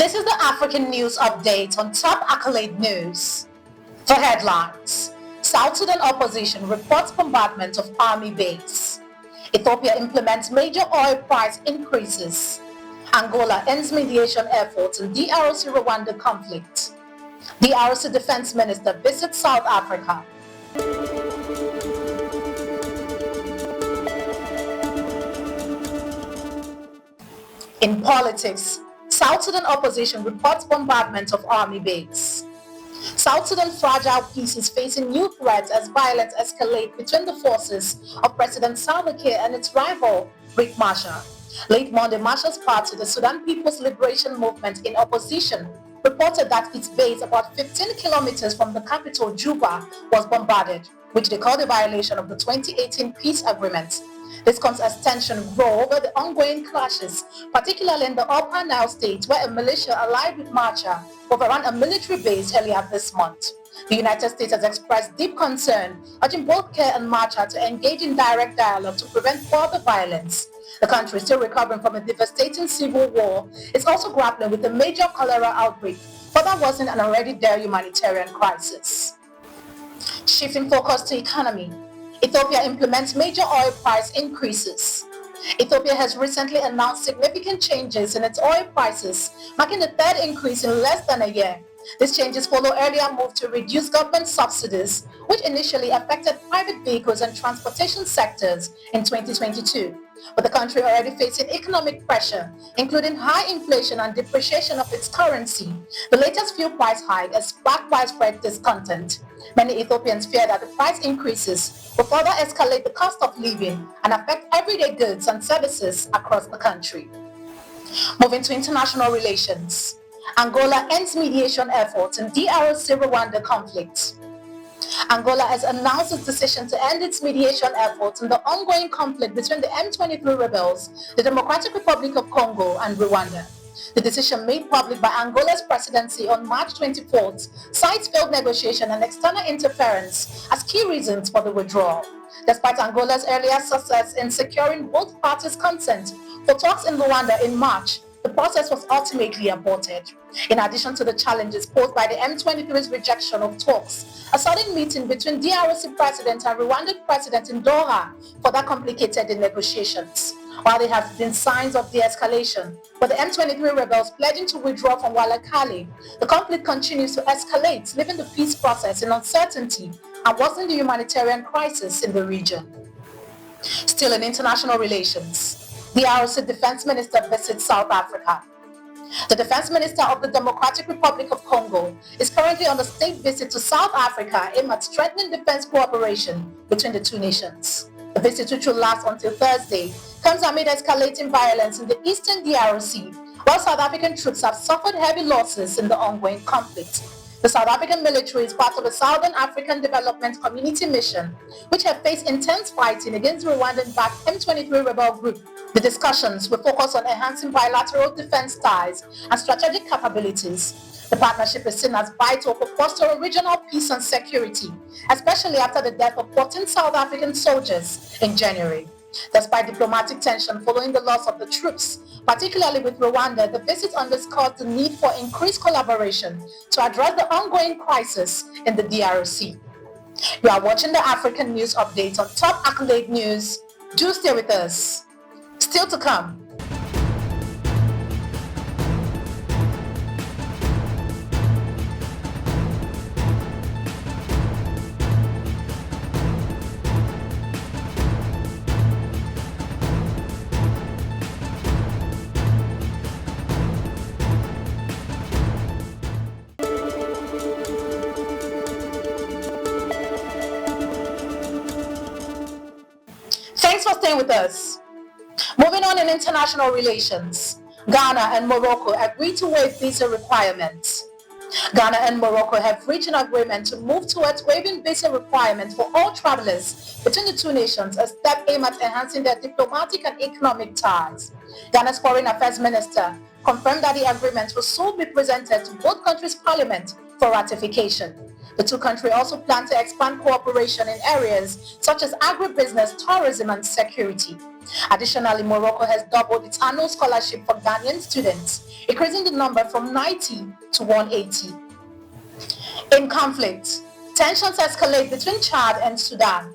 This is the African News Update on top accolade news. The headlines: South Sudan opposition reports bombardment of army base. Ethiopia implements major oil price increases. Angola ends mediation efforts in DRC-RWANDA conflict. DRC Defense Minister visits South Africa. In politics, South Sudan opposition reports bombardment of army base. South Sudan's fragile peace is facing new threats as violence escalates between the forces of President Salva Kiir and its rival, Riek Machar. Late Monday, Machar's party, the Sudan People's Liberation Movement, in opposition, reported that its base about 15 kilometers from the capital, Juba, was bombarded, which they called a violation of the 2018 peace agreement. This comes as tensions grow over the ongoing clashes, particularly in the Upper Nile state, where a militia allied with Machar overran a military base earlier this month. The United States has expressed deep concern, urging both Kiir and Machar to engage in direct dialogue to prevent further violence. The country, still recovering from a devastating civil war, is also grappling with a major cholera outbreak, further worsening an already dire humanitarian crisis. Shifting focus to economy, Ethiopia implements major oil price increases. Ethiopia has recently announced significant changes in its oil prices, marking the third increase in less than a year. These changes follow earlier moves to reduce government subsidies, which initially affected private vehicles and transportation sectors in 2022. With the country already facing economic pressure, including high inflation and depreciation of its currency, the latest fuel price hike has sparked widespread discontent. Many Ethiopians fear that the price increases will further escalate the cost of living and affect everyday goods and services across the country. Moving to international relations, Angola ends mediation efforts in DRC-RWANDA conflict. Angola has announced its decision to end its mediation efforts in the ongoing conflict between the M23 rebels, the Democratic Republic of Congo, and Rwanda. The decision, made public by Angola's presidency on March 24th, cites failed negotiation and external interference as key reasons for the withdrawal. Despite Angola's earlier success in securing both parties' consent for talks in Rwanda in March, the process was ultimately aborted. In addition to the challenges posed by the M23's rejection of talks, a sudden meeting between DRC President and Rwandan President in Doha further complicated the negotiations. While there have been signs of de-escalation, with the M23 rebels pledging to withdraw from Walikale, the conflict continues to escalate, leaving the peace process in uncertainty and worsening the humanitarian crisis in the region. Still in international relations, the DRC Defense Minister visits South Africa. The Defense Minister of the Democratic Republic of Congo is currently on a state visit to South Africa aimed at strengthening defense cooperation between the two nations. The visit, which will last until Thursday, comes amid escalating violence in the eastern DRC, while South African troops have suffered heavy losses in the ongoing conflict. The South African military is part of the Southern African Development Community mission, which have faced intense fighting against the Rwandan-backed M23 rebel group. The discussions will focus on enhancing bilateral defense ties and strategic capabilities. The partnership is seen as vital for fostering regional peace and security, especially after the death of 14 South African soldiers in January. Despite diplomatic tension following the loss of the troops, particularly with Rwanda, the visit underscores the need for increased collaboration to address the ongoing crisis in the DRC. You are watching the African News Update on Top Accolade News. Do stay with us. Still to come. Thanks for staying with us. Moving on in international relations, Ghana and Morocco agreed to waive visa requirements. Ghana and Morocco have reached an agreement to move towards waiving visa requirements for all travelers between the two nations, a step aimed at enhancing their diplomatic and economic ties. Ghana's Foreign Affairs Minister confirmed that the agreement will soon be presented to both countries' parliament for ratification. The two countries also plan to expand cooperation in areas such as agribusiness, tourism, and security. Additionally, Morocco has doubled its annual scholarship for Ghanaian students, increasing the number from 90 to 180. In conflict, tensions escalate between Chad and Sudan.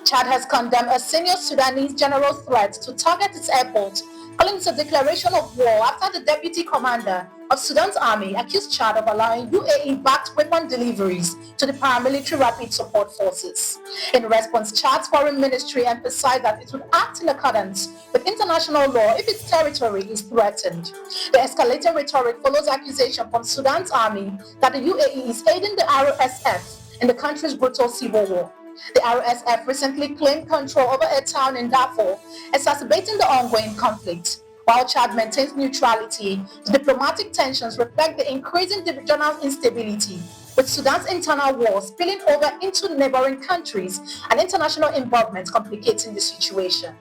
Chad has condemned a senior Sudanese general threat to target its airport, calling it a declaration of war after the deputy commander of Sudan's army accused Chad of allowing UAE-backed weapon deliveries to the paramilitary rapid support forces. In response, Chad's foreign ministry emphasized that it would act in accordance with international law if its territory is threatened. The escalating rhetoric follows accusation from Sudan's army that the UAE is aiding the RSF in the country's brutal civil war. The RSF recently claimed control over a town in Darfur, exacerbating the ongoing conflict. While Chad maintains neutrality, the diplomatic tensions reflect the increasing regional instability, with Sudan's internal war spilling over into neighboring countries and international involvement complicating the situation.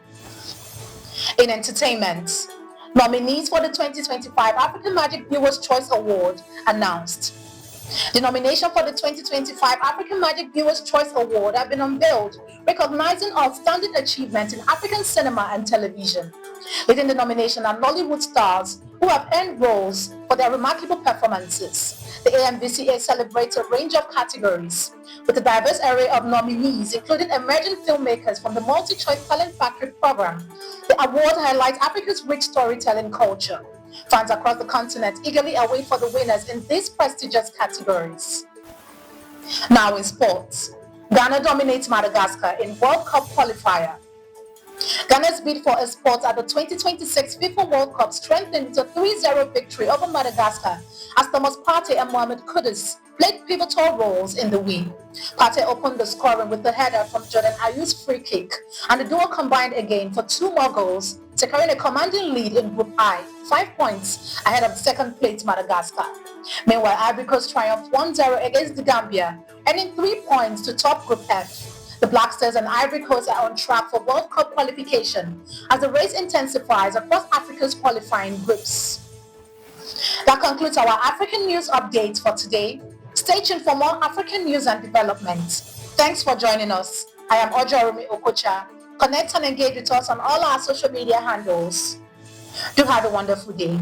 In entertainment, nominees for the 2025 African Magic Viewers' Choice Award announced. The nomination for the 2025 African Magic Viewers' Choice Award have been unveiled, recognizing outstanding achievement in African cinema and television. Leading the nomination are Nollywood stars who have earned roles for their remarkable performances. The AMVCA celebrates a range of categories, with a diverse array of nominees, including emerging filmmakers from the Multi-Choice Talent Factory program. The award highlights Africa's rich storytelling culture. Fans across the continent eagerly await for the winners in these prestigious categories. Now in sports, Ghana dominates Madagascar in World Cup qualifier. Ghana's bid for a spot at the 2026 FIFA World Cup strengthened into a 3-0 victory over Madagascar as Thomas Partey and Mohamed Kudus played pivotal roles in the win. Partey opened the scoring with a header from Jordan Ayew's free kick, and the duo combined again for 2 more goals, securing a commanding lead in Group I, 5 points ahead of second-place Madagascar. Meanwhile, Ivory Coast triumphed 1-0 against the Gambia, earning 3 points to top Group F. The Black Stars and Ivory Coast are on track for World Cup qualification as the race intensifies across Africa's qualifying groups. That concludes our African news update for today. Stay tuned for more African news and developments. Thanks for joining us. I am Ojarumi Okocha. Connect and engage with us on all our social media handles. Do have a wonderful day.